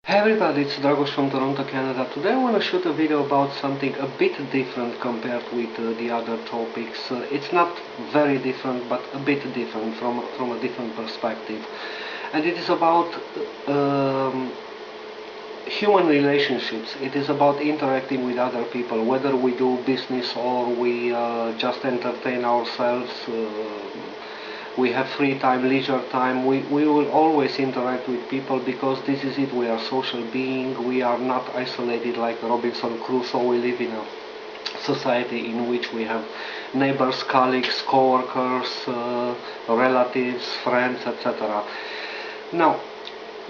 Hey everybody, it's Dragos from Toronto, Canada. Today I want to shoot a video about something a bit different compared with the other topics. It's not very different, but a bit different from a different perspective. And it is about human relationships. It is about interacting with other people, whether we do business or we just entertain ourselves. We have free time, leisure time. We will always interact with people because this is it. We are social beings. We are not isolated like Robinson Crusoe. We live in a society in which we have neighbors, colleagues, co-workers, relatives, friends, etc. Now,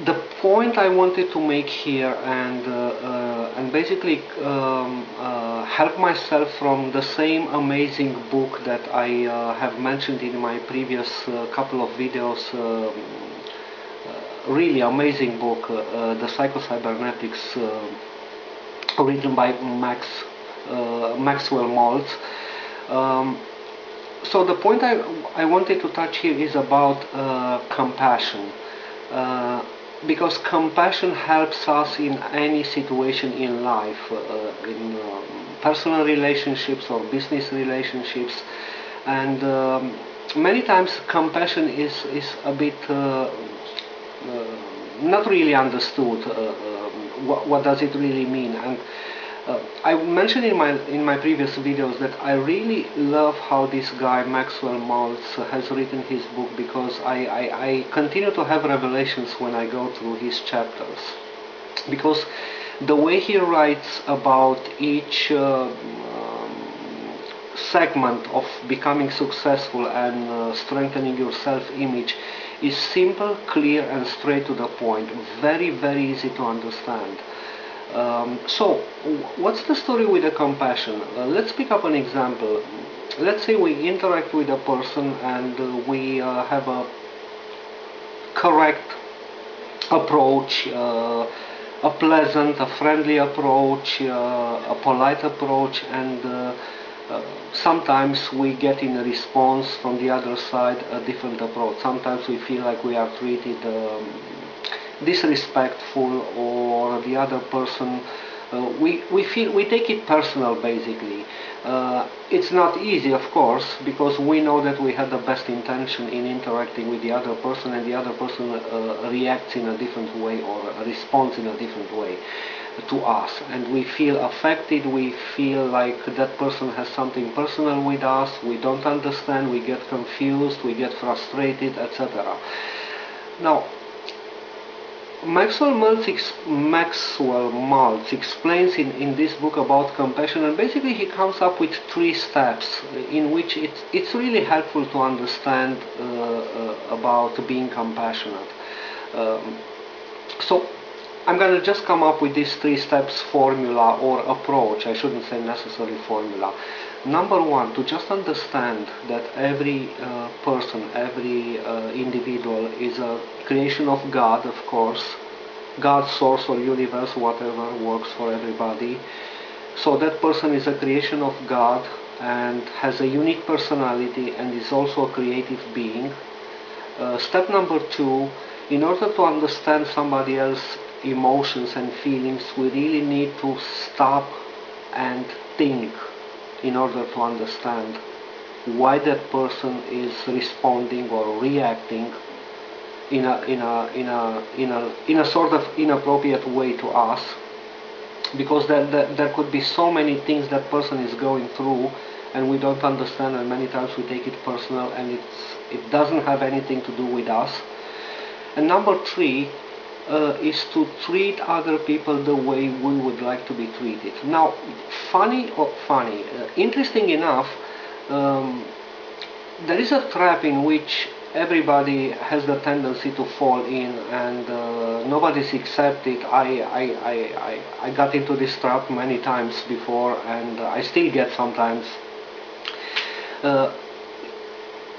the point I wanted to make here and basically help myself from the same amazing book that I have mentioned in my previous couple of videos. Really amazing book, the Psycho-Cybernetics, written by Maxwell Maltz. So the point I wanted to touch here is about compassion. Because compassion helps us in any situation in life, in personal relationships or business relationships, and many times compassion is a bit not really understood. What does it really mean? And I mentioned in my previous videos that I really love how this guy Maxwell Maltz has written his book, because I continue to have revelations when I go through his chapters, because the way he writes about each segment of becoming successful and strengthening your self-image is simple, clear and straight to the point, very easy to understand. So, what's the story with the compassion? Let's pick up an example. Let's say we interact with a person and we have a correct approach, a pleasant, a friendly approach, a polite approach, and sometimes we get in a response from the other side a different approach. Sometimes we feel like we are treated disrespectful, or the other person we take it personal basically. It's not easy, of course, because we know that we had the best intention in interacting with the other person, and the other person reacts in a different way or responds in a different way to us, and we feel affected. We feel like that person has something personal with us. We don't understand, we get confused, we get frustrated, etc. Now, Maxwell Maltz explains in this book about compassion, and basically he comes up with 3 steps in which it's really helpful to understand about being compassionate. So I'm going to just come up with this 3 steps formula or approach. I shouldn't say necessarily formula. Number 1, to just understand that every person, every individual is a creation of God, of course. God, source or universe, whatever works for everybody. So that person is a creation of God and has a unique personality and is also a creative being. Step number 2, in order to understand somebody else's emotions and feelings, we really need to stop and think in order to understand why that person is responding or reacting in a sort of inappropriate way to us, because there could be so many things that person is going through and we don't understand, and many times we take it personal, and it doesn't have anything to do with us. And number 3 is to treat other people the way we would like to be treated. Now, interesting enough, there is a trap in which everybody has the tendency to fall in, and nobody's accepted. I got into this trap many times before, and I still get sometimes.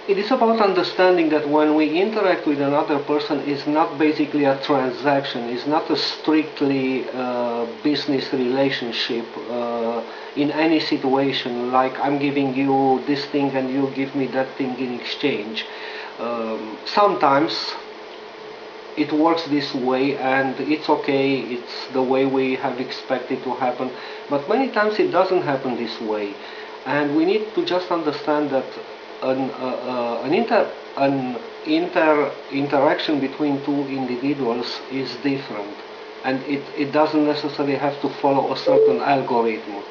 It is about understanding that when we interact with another person, it's not basically a transaction, it's not a strictly business relationship in any situation, like I'm giving you this thing and you give me that thing in exchange. Sometimes it works this way, and it's okay, it's the way we have expected to happen, but many times it doesn't happen this way, and we need to just understand that an interaction between two individuals is different, and it doesn't necessarily have to follow a certain algorithm.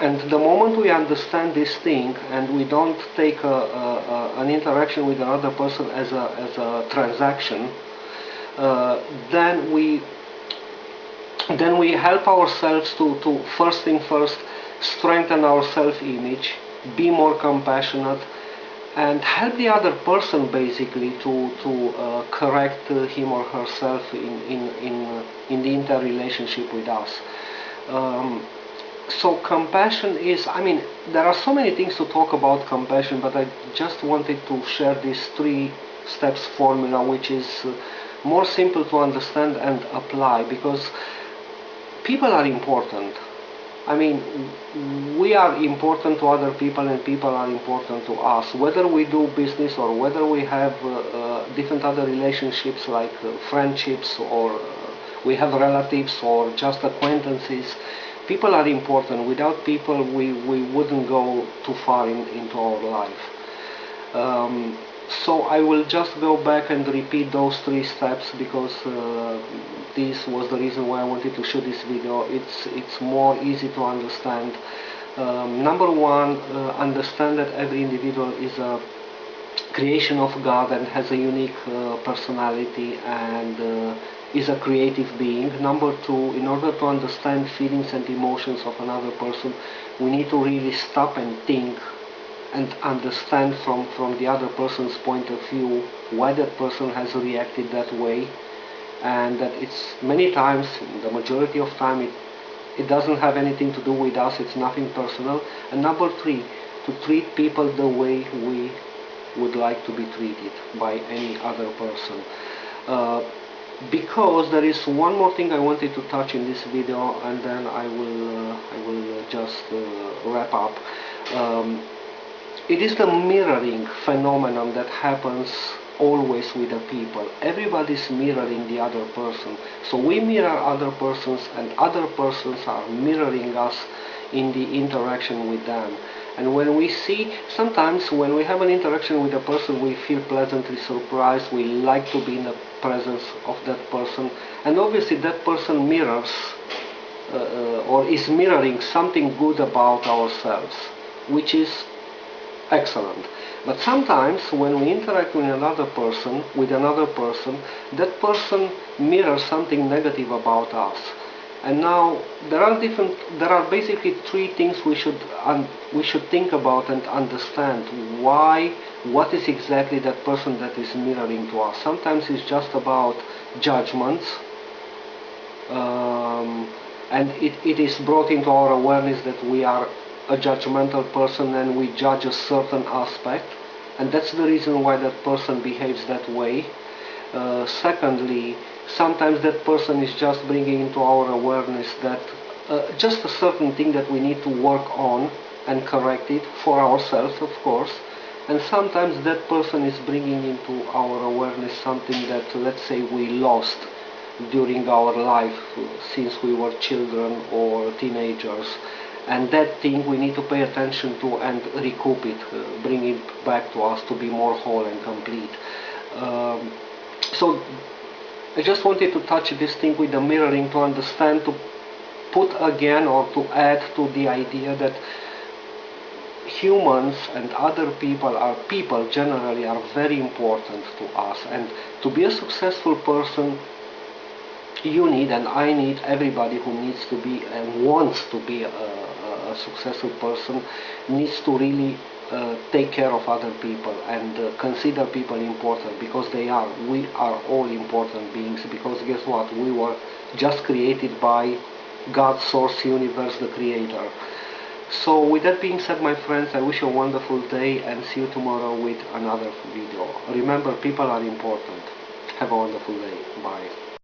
And the moment we understand this thing and we don't take an interaction with another person as a transaction, uh, then we then we help ourselves to first thing first, strengthen our self-image, be more compassionate, and help the other person basically to correct him or herself in the interrelationship with us. Um, so compassion is, I mean, there are so many things to talk about compassion, but I just wanted to share this three steps formula, which is more simple to understand and apply, because people are important. I mean, we are important to other people and people are important to us. Whether we do business or whether we have different other relationships like friendships, or we have relatives or just acquaintances, people are important. Without people, we wouldn't go too far into our life. Um, so I will just go back and repeat those three steps, because this was the reason why I wanted to shoot this video. It's more easy to understand. Number one, understand that every individual is a creation of God and has a unique personality, and is a creative being. Number two, in order to understand feelings and emotions of another person, we need to really stop and think and understand from the other person's point of view why that person has reacted that way, and that it's many times, the majority of time, it doesn't have anything to do with us, it's nothing personal. And number three, to treat people the way we would like to be treated by any other person. Uh, because there is one more thing I wanted to touch in this video, and then I will just wrap up. Um, it is the mirroring phenomenon that happens always with the people. Everybody's mirroring the other person. So we mirror other persons, and other persons are mirroring us in the interaction with them. And when we see, sometimes when we have an interaction with a person, we feel pleasantly surprised, we like to be in the presence of that person, and obviously that person mirrors or is mirroring something good about ourselves, which is excellent. But sometimes when we interact with another person, that person mirrors something negative about us. And now there are basically three things we should think about and understand. Why? What is exactly that person that is mirroring to us? Sometimes it's just about judgments, and it is brought into our awareness that we are a judgmental person and we judge a certain aspect, and that's the reason why that person behaves that way. Secondly, sometimes that person is just bringing into our awareness that just a certain thing that we need to work on and correct it for ourselves, of course. And sometimes that person is bringing into our awareness something that, let's say, we lost during our life since we were children or teenagers, and that thing we need to pay attention to and recoup it, bring it back to us to be more whole and complete. So I just wanted to touch this thing with the mirroring, to understand, to put again or to add to the idea that humans and other people generally are very important to us, and to be a successful person, you need, and I need, everybody who needs to be and wants to be a successful person needs to really take care of other people and consider people important, because we are all important beings, because guess what, we were just created by God, source, universe, the creator. So with that being said, my friends, I wish you a wonderful day and see you tomorrow with another video. Remember, people are important. Have a wonderful day. Bye.